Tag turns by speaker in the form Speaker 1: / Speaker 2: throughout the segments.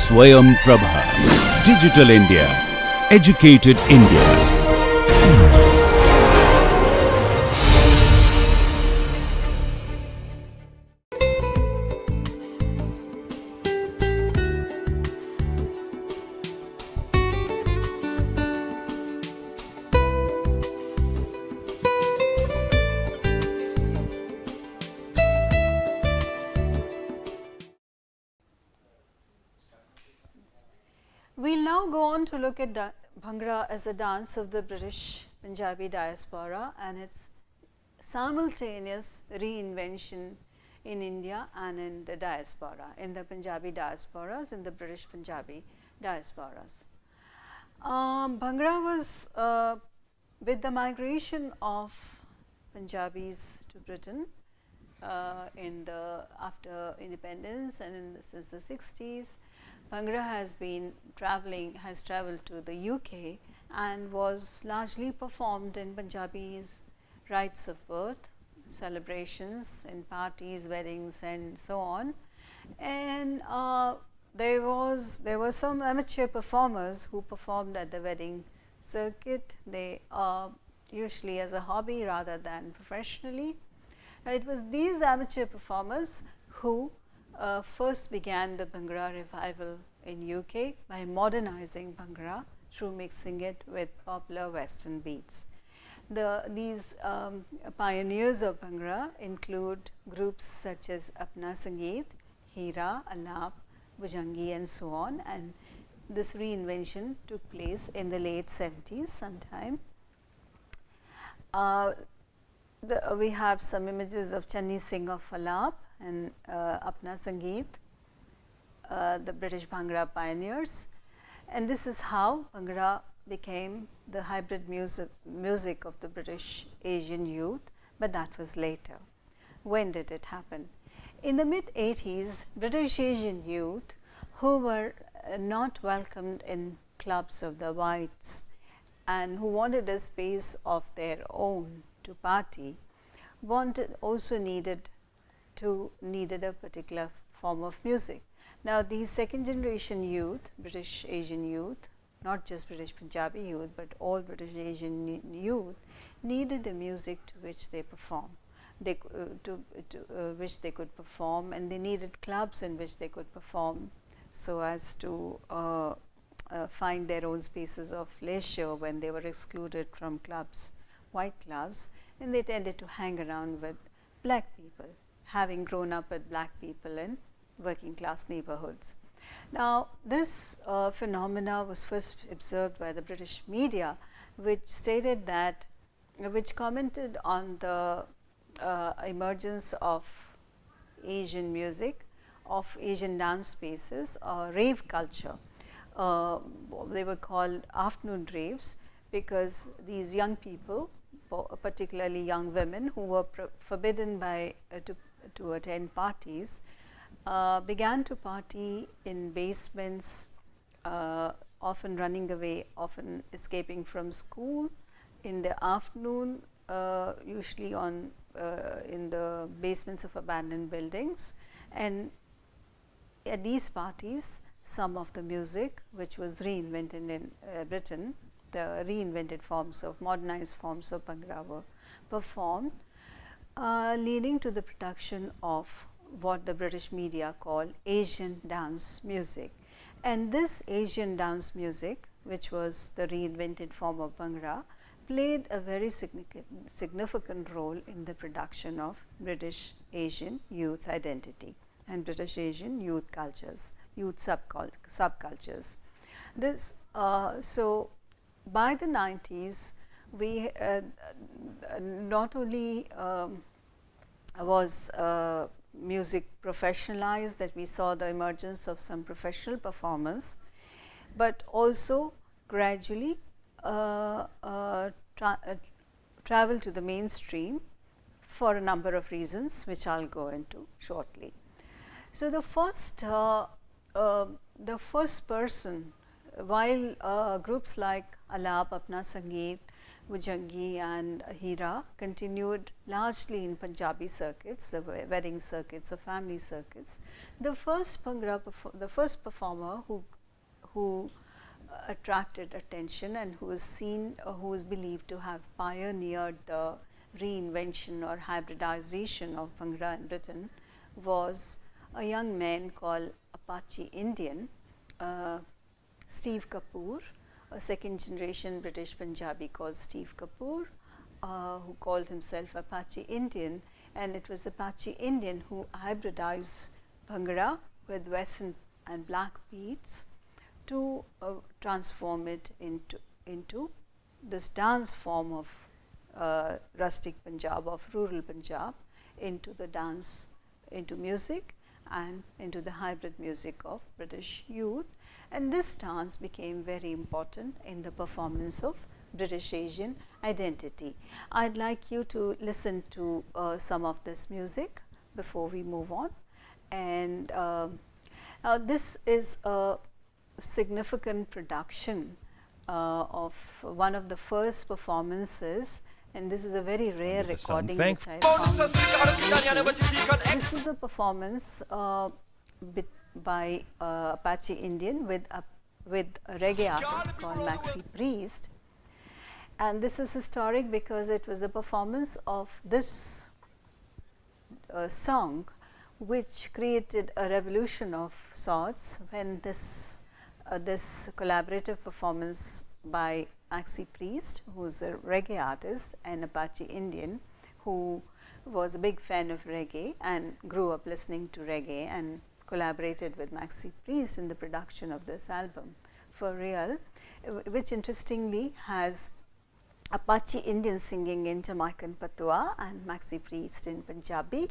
Speaker 1: Swayam Prabha. Digital India. Educated India.
Speaker 2: We'll now go on to look at Bhangra as a dance of the British Punjabi diaspora and its simultaneous reinvention in India and in the diaspora, in the Punjabi diasporas, in the British Punjabi diasporas. Bhangra was with the migration of Punjabis to Britain after independence and since the 60s. Bhangra has travelled to the UK and was largely performed in Punjabis' rites of birth, celebrations, in parties, weddings, and so on. And there were some amateur performers who performed at the wedding circuit. They usually as a hobby rather than professionally. It was these amateur performers who first began the Bhangra revival in UK by modernizing Bhangra through mixing it with popular Western beats. These pioneers of Bhangra include groups such as Apna Sangeet, Hira, Alap, Bhujangi, and so on. And this reinvention took place in the late 70s sometime. We have some images of Channi Singh of Alap and Apna Sangeet, the British Bhangra pioneers. And this is how Bhangra became the hybrid music of the British Asian youth, but that was later. When did it happen? In the mid-80s, British Asian youth who were not welcomed in clubs of the whites and who wanted a space of their own to party, needed a particular form of music. Now, these second generation youth, British Asian youth, not just British Punjabi youth, but all British Asian youth, needed a music to which they perform, which they could perform, and they needed clubs in which they could perform, so as to find their own spaces of leisure when they were excluded from clubs, white clubs, and they tended to hang around with black people, having grown up with black people in working class neighborhoods. Now, this phenomena was first observed by the British media, which stated that, which commented on the emergence of Asian music, of Asian dance spaces, rave culture. They were called afternoon raves because these young people, particularly young women who were forbidden to attend parties, began to party in basements, often running away, often escaping from school in the afternoon, usually in the basements of abandoned buildings. And at these parties, some of the music which was reinvented in Britain, the reinvented forms of modernized forms of Bhangra were performed, leading to the production of what the British media call Asian dance music. And this Asian dance music, which was the reinvented form of Bhangra, played a very significant role in the production of British Asian youth identity and British Asian youth cultures, youth subcultures. So by the 90s, we not only was music professionalized, that we saw the emergence of some professional performers, but also gradually traveled to the mainstream for a number of reasons, which I'll go into shortly. So the first person, while groups like Alap, Apna Sangeet Bhujangi and Hira continued largely in Punjabi circuits, the wedding circuits, the family circuits. The first performer who attracted attention and who is seen, who is believed to have pioneered the reinvention or hybridization of Bhangra in Britain, was a young man called Apache Indian, Steve Kapoor, a second generation British Punjabi called Steve Kapoor, who called himself Apache Indian, and it was Apache Indian who hybridized Bhangra with western and black beats to transform it into this dance form of rustic Punjab, of rural Punjab, into the dance, into music, and into the hybrid music of British youth. And this dance became very important in the performance of British Asian identity. I'd like you to listen to some of this music before we move on. And this is a significant production of one of the first performances, and this is a very rare recording which I found. This is a performance by Apache Indian with a reggae artist called Maxi Priest, and this is historic because it was a performance of this song which created a revolution of sorts when this collaborative performance by Maxi Priest, who is a reggae artist, and Apache Indian, who was a big fan of reggae and grew up listening to reggae and collaborated with Maxi Priest in the production of this album, For Real, which interestingly has Apache Indian singing in Jamaican Patois and Maxi Priest in Punjabi,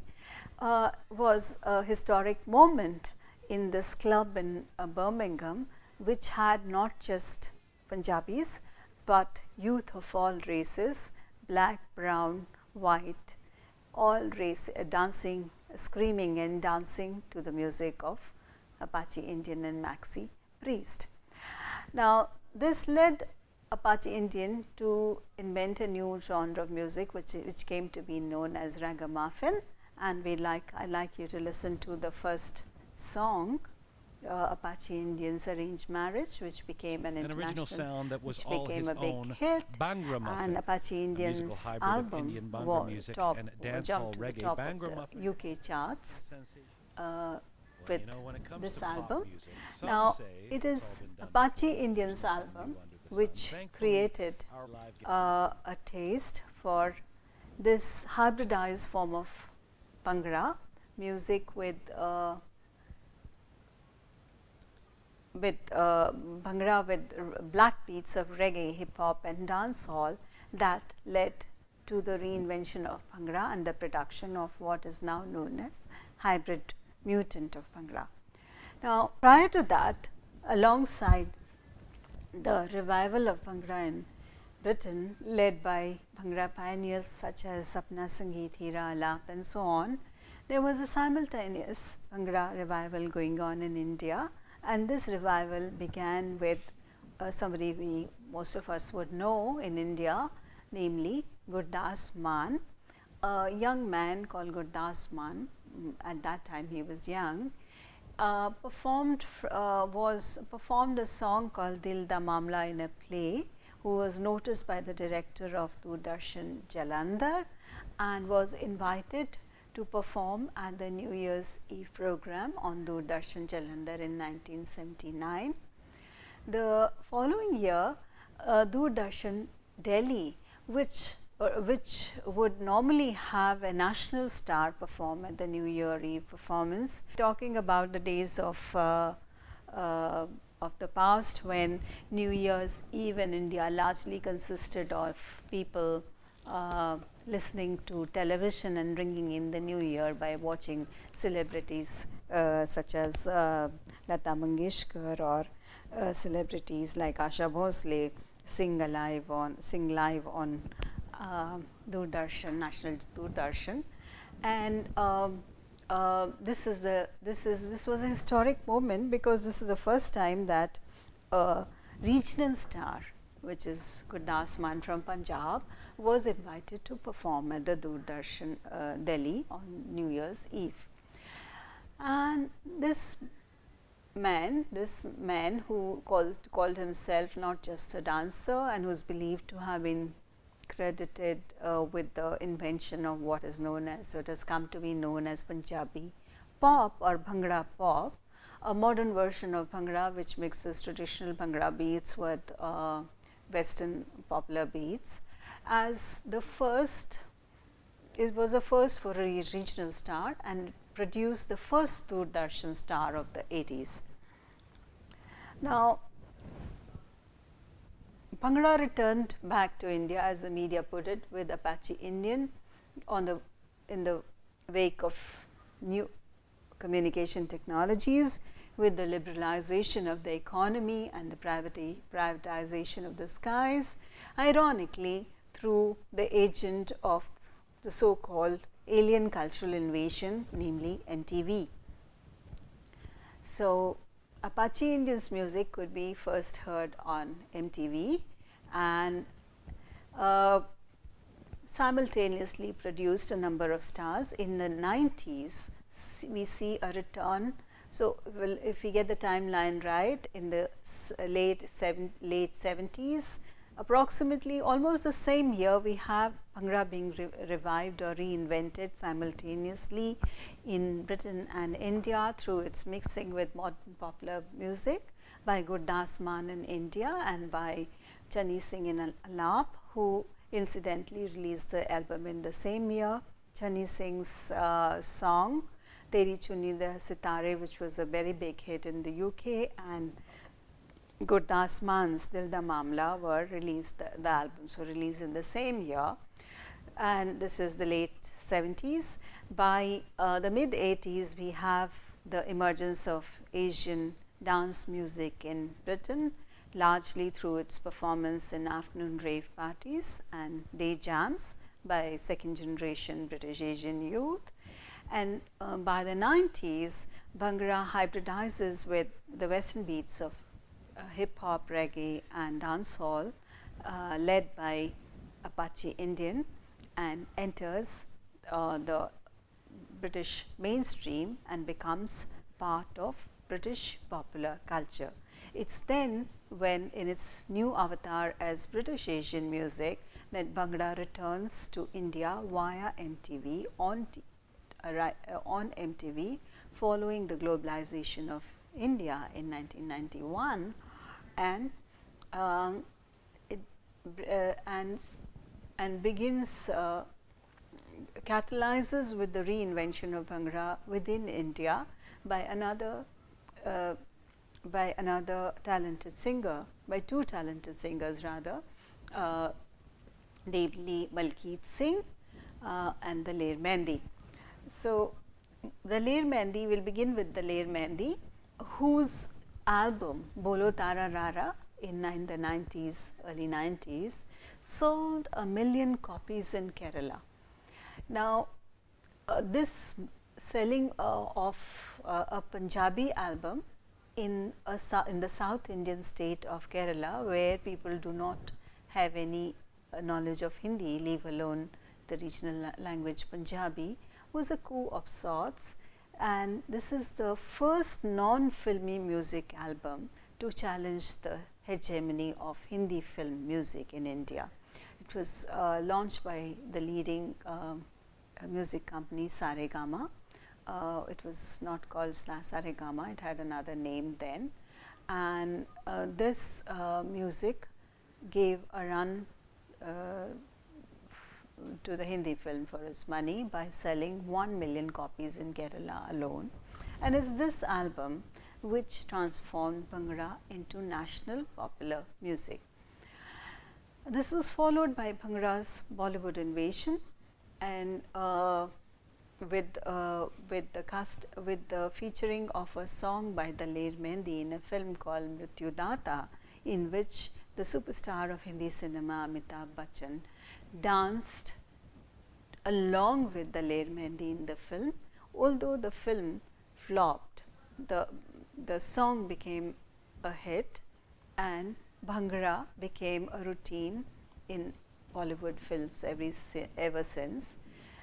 Speaker 2: was a historic moment in this club in Birmingham, which had not just Punjabis but youth of all races, black, brown, white, all race dancing, screaming and dancing to the music of Apache Indian and Maxi Priest. Now, this led Apache Indian to invent a new genre of music which came to be known as ragamuffin, and I'd like you to listen to the first song, Apache Indians' Arranged Marriage, which became an
Speaker 3: original sound that was
Speaker 2: which
Speaker 3: all
Speaker 2: became
Speaker 3: his
Speaker 2: a big
Speaker 3: own.
Speaker 2: hit,
Speaker 3: Bhangra Muffin,
Speaker 2: and Apache Indians' album
Speaker 3: Indian Bhangra music and dance hall
Speaker 2: jumped to
Speaker 3: reggae.
Speaker 2: the top
Speaker 3: Bhangra
Speaker 2: of
Speaker 3: Muffin,
Speaker 2: the UK charts with
Speaker 3: when it comes
Speaker 2: this
Speaker 3: to pop
Speaker 2: album.
Speaker 3: music, some
Speaker 2: Now,
Speaker 3: say
Speaker 2: it
Speaker 3: it's
Speaker 2: is
Speaker 3: all been done
Speaker 2: Apache
Speaker 3: before.
Speaker 2: Indians'
Speaker 3: There's nothing
Speaker 2: album
Speaker 3: new under the sun.
Speaker 2: which
Speaker 3: Thankfully,
Speaker 2: created
Speaker 3: our live
Speaker 2: a taste for this hybridized form of Bhangra music with Bhangra with black beats of reggae, hip hop, and dancehall that led to the reinvention of Bhangra and the production of what is now known as hybrid mutant of Bhangra. Now, prior to that, alongside the revival of Bhangra in Britain, led by Bhangra pioneers such as Sapna Sangeet, Hira Alap, and so on, there was a simultaneous Bhangra revival going on in India, and this revival began with somebody most of us would know in India, namely Gurdas Mann, a young man called Gurdas Mann. At that time he was young, performed a song called Dil Da Mamla in a play, who was noticed by the director of Doordarshan Jalandhar and was invited to perform at the New Year's Eve program on Doordarshan Jalandhar in 1979. The following year, Doordarshan Delhi, which would normally have a national star perform at the New Year Eve performance, talking about the days of the past when New Year's Eve in India largely consisted of people listening to television and ringing in the new year by watching celebrities such as Lata Mangeshkar or celebrities like Asha Bhosle sing live on Doordarshan, National Doordarshan, and this was a historic moment because this is the first time that a regional star which is Gurdas Mann from Punjab, was invited to perform at the Doordarshan Delhi on New Year's Eve. And this man who called himself not just a dancer and who is believed to have been credited with the invention of what is known as, so it has come to be known as Punjabi pop or Bhangra pop, a modern version of Bhangra which mixes traditional Bhangra beats with Western popular beats. As the first, it was the first for a regional star and produced the first Doordarshan star of the 80s. Now, Bhangra returned back to India, as the media put it, with Apache Indian in the wake of new communication technologies, with the liberalization of the economy and the privatization of the skies, ironically through the agent of the so-called alien cultural invasion, namely MTV. So, Apache Indians music could be first heard on MTV and simultaneously produced a number of stars. In the 90s, we see a return. So, well, if we get the timeline right, in the late 70s, approximately almost the same year, we have Bhangra being revived or reinvented simultaneously in Britain and India through its mixing with modern popular music by Gurdas Mann in India and by Chani Singh in Alap, who incidentally released the album in the same year. Chani Singh's song Teri Chuni De Sitare, which was a very big hit in the UK, and Gurdas Mann's Dil Da Mamla were released, the albums were released in the same year, and this is the late 70s. By the mid 80s, we have the emergence of Asian dance music in Britain, largely through its performance in afternoon rave parties and day jams by second generation British Asian youth. And by the 90s, Bhangra hybridizes with the Western beats of hip hop, reggae and dancehall, led by Apache Indian, and enters the British mainstream and becomes part of British popular culture. It's then when, in its new avatar as British Asian music, that Bhangra returns to India via MTV on MTV following the globalization of India in 1991, and begins catalyzes with the reinvention of Bhangra within India by another talented singer, by two talented singers rather, namely Malkeet Singh and the Daler Mehndi. So, the Daler Mehndi, will begin with the Daler Mehndi, whose album Bolo Tara Rara in the 90s, early 90s, sold 1 million copies in Kerala. Now, this selling of a Punjabi album in the South Indian state of Kerala, where people do not have any knowledge of Hindi, leave alone the regional language Punjabi, was a coup of sorts, and this is the first non-filmy music album to challenge the hegemony of Hindi film music in India. It was launched by the leading music company Saregama. It was not called Saregama, it had another name then, and this music gave a run to the Hindi film for its money by selling 1 million copies in Kerala alone, and it's this album which transformed Bhangra into national popular music. This was followed by Bhangra's Bollywood invasion, and with the featuring of a song by the Daler Mehndi in a film called Mrityu Data, in which the superstar of Hindi cinema Amitabh Bachchan danced along with the Daler Mehndi in the film. Although the film flopped, the song became a hit, and Bhangra became a routine in Bollywood films ever since,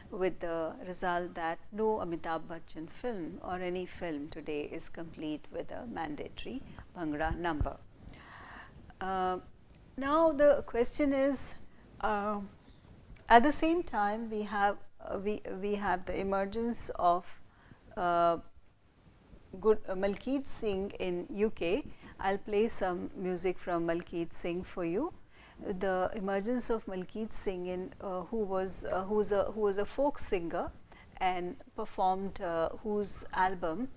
Speaker 2: with the result that no Amitabh Bachchan film or any film today is complete with a mandatory Bhangra number. Now the question is, at the same time we have the emergence of Malkit Singh in UK. I'll play some music from Malkit Singh for you. The emergence of Malkit Singh, who was a folk singer and performed, whose album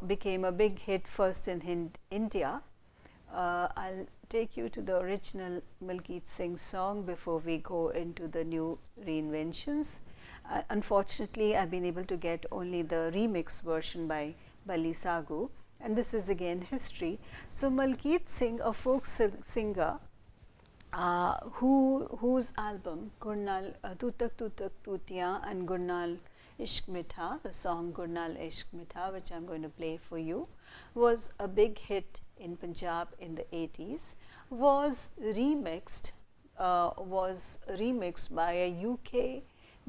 Speaker 2: became a big hit first in India. I'll take you to the original Malkit Singh song before we go into the new reinventions. Unfortunately, I've been able to get only the remix version by Bali Sagu, and this is again history. So Malkit Singh, a folk singer, whose album Gurnal Tutak Tutak Tutiya and Gurnal Ishq Mitha, the song Gurnal Ishq Mitha, which I'm going to play for you, was a big hit in Punjab in the 80s, was remixed by a UK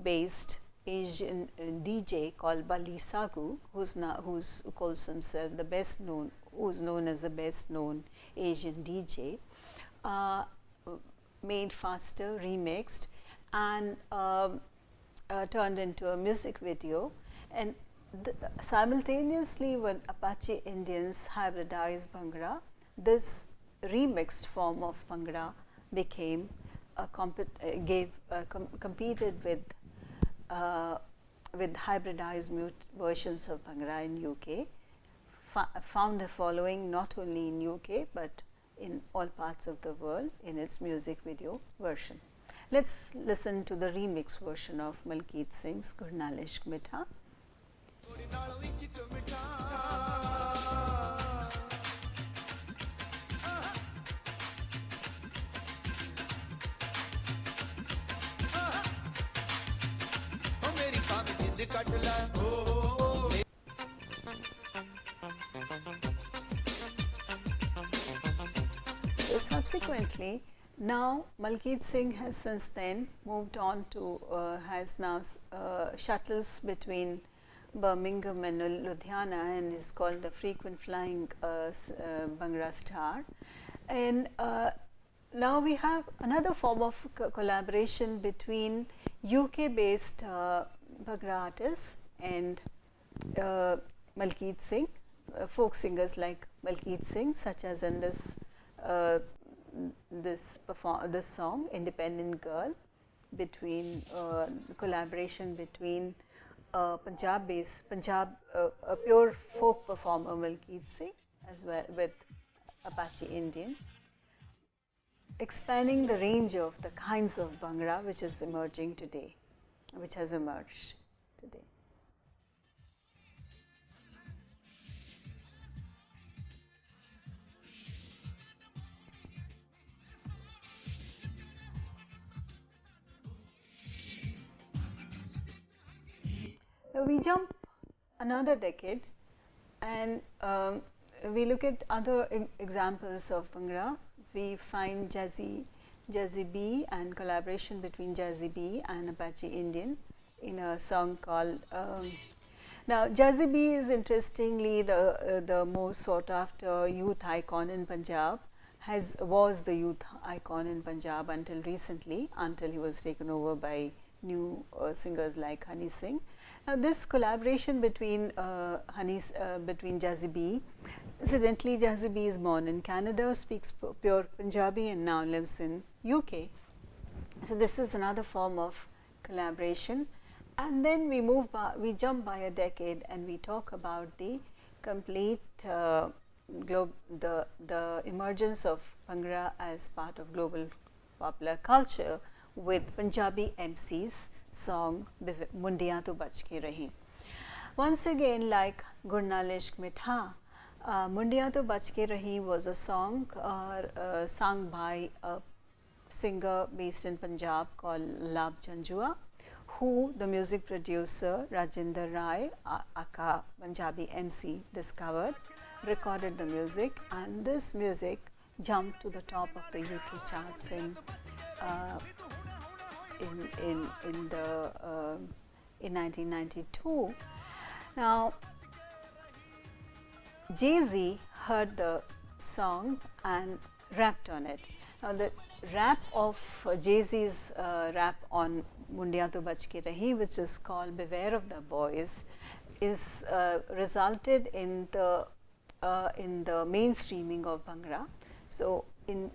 Speaker 2: based Asian DJ called Bali Sagu, who calls himself the best known, who's known as the best known Asian DJ, made faster, remixed, and turned into a music video. And simultaneously, when Apache Indians hybridized Bhangra, this remixed form of Bhangra became competed with hybridized versions of Bhangra in UK, found a following not only in UK but in all parts of the world in its music video version. Let's listen to the remix version of Malkit Singh's Gurnal Ishq Mitha. So subsequently, now Malkit Singh has since then moved on to has now shuttles between Birmingham and Ludhiana, and is called the frequent flying Bhangra star. And now we have another form of collaboration between UK based Bhangra artists and Malkit Singh, folk singers like Malkit Singh, such as in this song Independent Girl, between collaboration between a pure folk performer Malkit Singh as well with Apache Indian, expanding the range of the kinds of Bhangra which has emerged today. We jump another decade and we look at other examples of Bhangra. We find Jazzy B and collaboration between Jazzy B and Apache Indian in a song called now Jazzy B is interestingly the most sought after youth icon in Punjab, was the youth icon in Punjab until recently, until he was taken over by new singers like Honey Singh. Now this collaboration between between Jazzy B, incidentally Jazzy B is born in Canada, speaks pure Punjabi and now lives in UK. So this is another form of collaboration. And then we jump by a decade and we talk about the complete the emergence of Bhangra as part of global popular culture with Punjabi MCs song Mundiyan to Bach Ke Rahi. Once again, like Gurnal Ishq Mitha, Mundiyan to Bach Ke Rahi was a song sung by a singer based in Punjab called Lab Janjua, who the music producer Rajinder Rai, aka Punjabi MC, discovered recorded the music, and this music jumped to the top of the UK charts uh, in 1992. Now, Jay-Z heard the song and rapped on it. Now, the rap of Jay-Z's rap on Mundiya To Bach Ke Rahi, which is called Beware of the Boys, is resulted in the mainstreaming of Bhangra. So,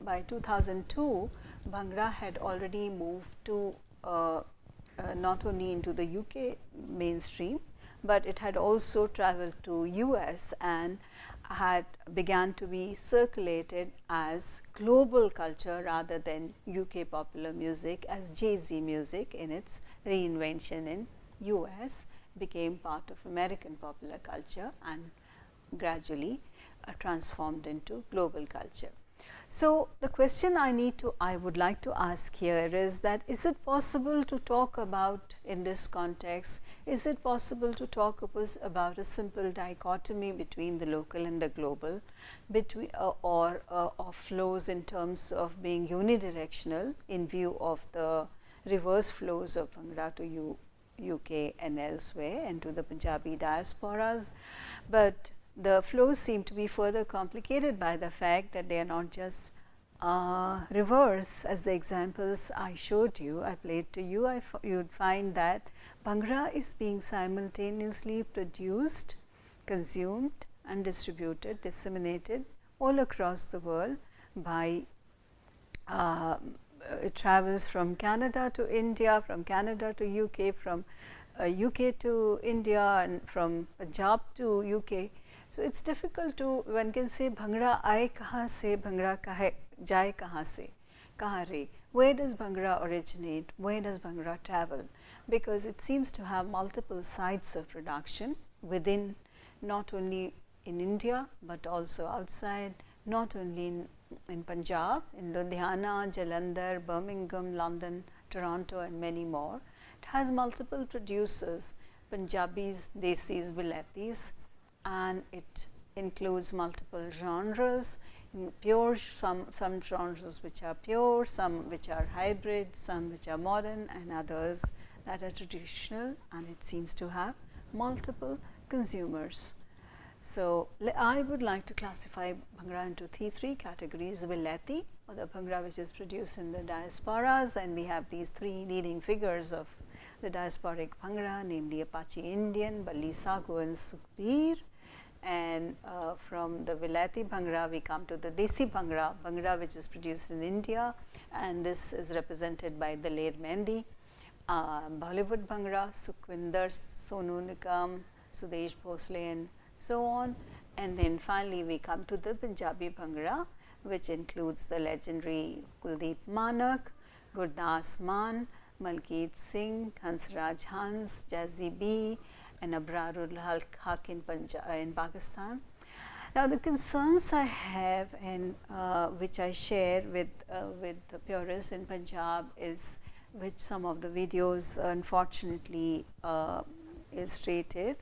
Speaker 2: by 2002, Bhangra had already moved to not only into the UK mainstream, but it had also traveled to US and had began to be circulated as global culture rather than UK popular music, as Jay-Z music in its reinvention in US became part of American popular culture and gradually transformed into global culture. So, the question I would like to ask here is that, is it possible to talk about, in this context, is it possible to talk about a simple dichotomy between the local and the global, between or flows in terms of being unidirectional in view of the reverse flows of Bhangra to UK and elsewhere and to the Punjabi diasporas, but the flows seem to be further complicated by the fact that they are not just reverse, as the examples I showed you, I played to you. You would find that Bhangra is being simultaneously produced, consumed and distributed, disseminated all across the world by it travels from Canada to India, from Canada to UK, from UK to India, and from Punjab to UK. So, it is difficult to, one can say Bhangra aaye kahan se, Bhangra jaye kahan se, kahan re. Where does Bhangra originate? Where does Bhangra travel? Because it seems to have multiple sites of production within, not only in India, but also outside, not only in Punjab, in Ludhiana, Jalandhar, Birmingham, London, Toronto and many more. It has multiple producers, Punjabis, Desis, Bilatis, and it includes multiple genres, pure, some genres which are pure, some which are hybrid, some which are modern, and others that are traditional, and it seems to have multiple consumers. So, I would like to classify Bhangra into three categories: Vilati, or the Bhangra which is produced in the diasporas, and we have these three leading figures of the diasporic Bhangra, namely Apache Indian, Balli Sagu and Sukhbir. And from the Vilati Bhangra, we come to the Desi Bhangra, Bhangra which is produced in India, and this is represented by Daler Mehndi, Bollywood Bhangra, Sukhwinder, Sonu Nigam, Sudesh Bhosle and so on. And then finally, we come to the Punjabi Bhangra, which includes the legendary Kuldeep Manak, Gurdas Maan, Malkeet Singh, Hansraj Hans, Jazzy B, and Abrarul Haq in Pakistan. Now, the concerns I have, and which I share with the purists in Punjab, is which some of the videos unfortunately illustrated,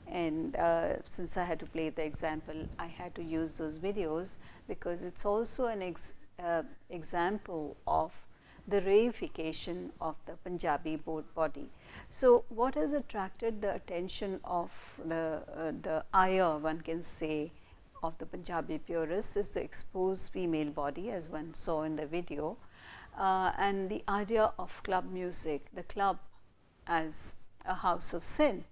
Speaker 2: and since I had to play the example, I had to use those videos because it's also an example of the reification of the Punjabi body. So, what has attracted the attention of the ire, one can say, of the Punjabi purists is the exposed female body, as one saw in the video, and the idea of club music, the club as a house of sin.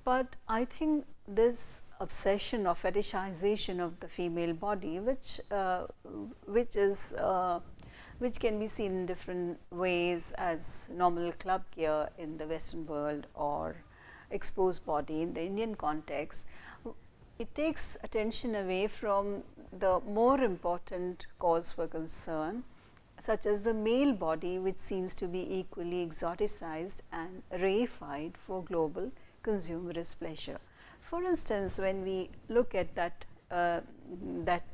Speaker 2: But I think this obsession of fetishization of the female body, which can be seen in different ways as normal club gear in the Western world or exposed body in the Indian context, it takes attention away from the more important cause for concern, such as the male body, which seems to be equally exoticized and reified for global consumerist pleasure. For instance, when we look at that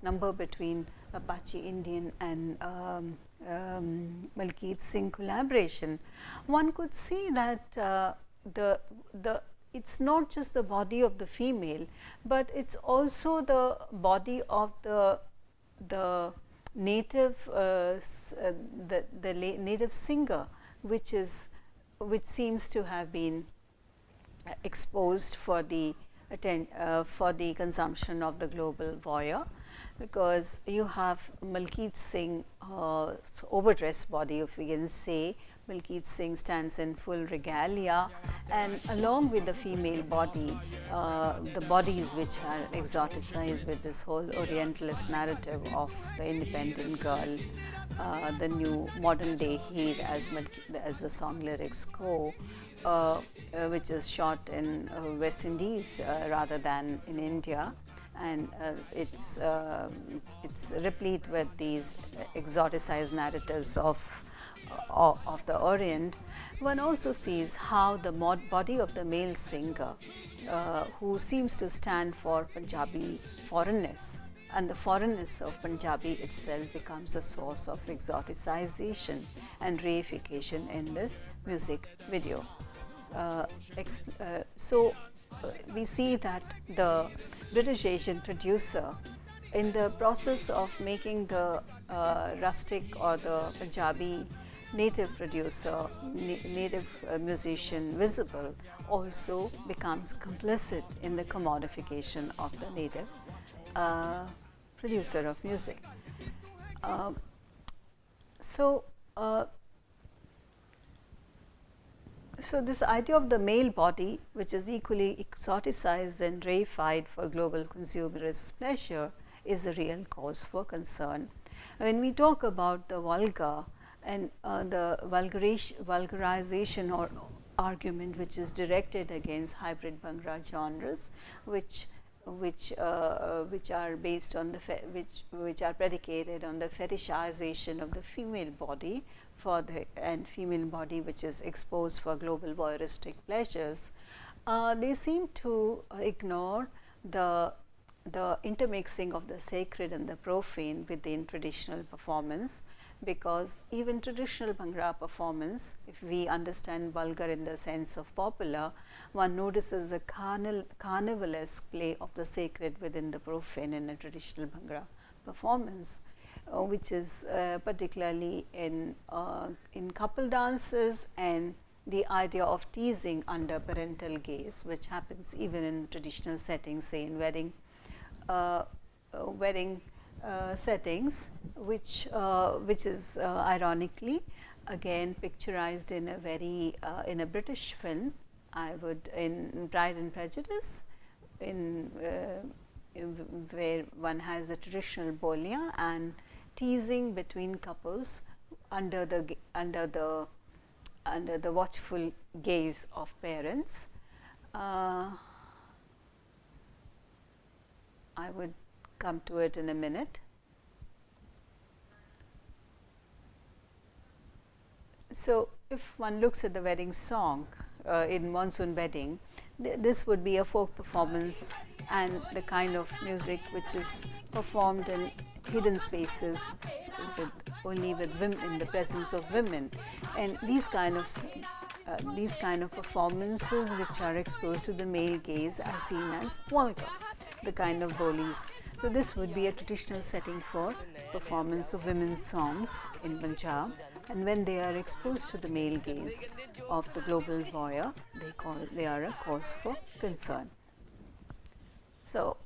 Speaker 2: number between Apache Indian and Malkeet Singh collaboration, one could see that it's not just the body of the female, but it's also the body of the native native singer, which seems to have been exposed for the consumption of the global voyeur, because you have Malkit Singh overdressed body, if we can say. Malkit Singh stands in full regalia, and along with the female body, the bodies which are exoticized with this whole Orientalist narrative of the independent girl, the new modern day Heer, as the song lyrics go, which is shot in West Indies rather than in India, and it's replete with these exoticized narratives of the Orient. One also sees how the body of the male singer, who seems to stand for Punjabi foreignness, and the foreignness of Punjabi itself becomes a source of exoticization and reification in this music video. We see that the British Asian producer, in the process of making the rustic or the Punjabi native producer, native musician visible, also becomes complicit in the commodification of the native producer of music. So this idea of the male body, which is equally exoticized and reified for global consumerist pleasure, is a real cause for concern. When we talk about the vulgar and the vulgarization or argument which is directed against hybrid Bhangra genres, which are based on which are predicated on the fetishization of the female body and female body which is exposed for global voyeuristic pleasures, they seem to ignore the intermixing of the sacred and the profane within traditional performance, because even traditional Bhangra performance, if we understand vulgar in the sense of popular, one notices a carnivalesque play of the sacred within the profane in a traditional Bhangra performance, which is particularly in couple dances, and the idea of teasing under parental gaze, which happens even in traditional settings, say in wedding settings, which is ironically again picturized in a very in a British film. I would in Pride and Prejudice, where one has the traditional bolia and teasing between couples under the watchful gaze of parents. I would come to it in a minute. So, if one looks at the wedding song in Monsoon Wedding, this would be a folk performance and the kind of music which is performed in hidden spaces only with women, in the presence of women, and these kind of performances which are exposed to the male gaze are seen as vulgar, the kind of bolies. So this would be a traditional setting for performance of women's songs in Punjab, and when they are exposed to the male gaze of the global voyeur, they are a cause for concern. So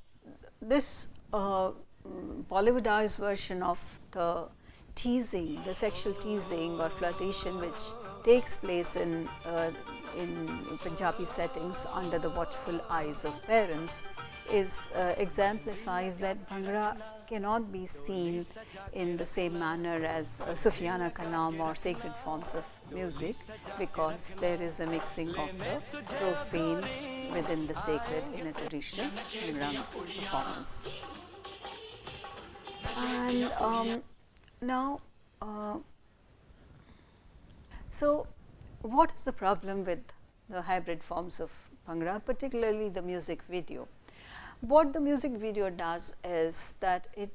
Speaker 2: this Bollywoodized version of the teasing, the sexual teasing or flirtation which takes place in Punjabi settings under the watchful eyes of parents exemplifies that Bhangra cannot be seen in the same manner as Sufiana Kalam or sacred forms of music, because there is a mixing of the profane within the sacred in a traditional Bhangra performance. And now, so what is the problem with the hybrid forms of Bhangra, particularly the music video? What the music video does is that it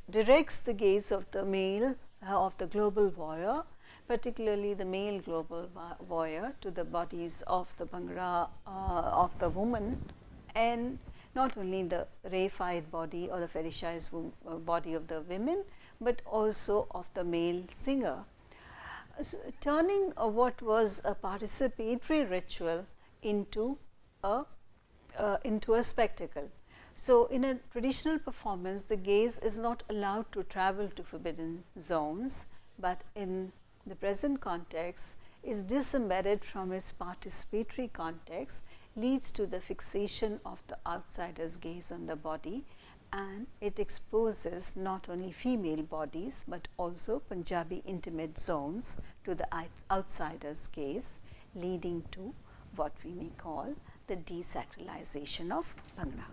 Speaker 2: directs the gaze of the male, of the global voyeur, particularly the male global voyeur, to the bodies of the Bhangra, of the woman, and not only the reified body or the fetishized body of the women, but also of the male singer. Turning what was a participatory ritual into a spectacle. So, in a traditional performance, the gaze is not allowed to travel to forbidden zones, but in the present context is disembedded from its participatory context, leads to the fixation of the outsider's gaze on the body, and it exposes not only female bodies, but also Punjabi intimate zones to the outsider's gaze, leading to what we may call the desacralization of Bhangra.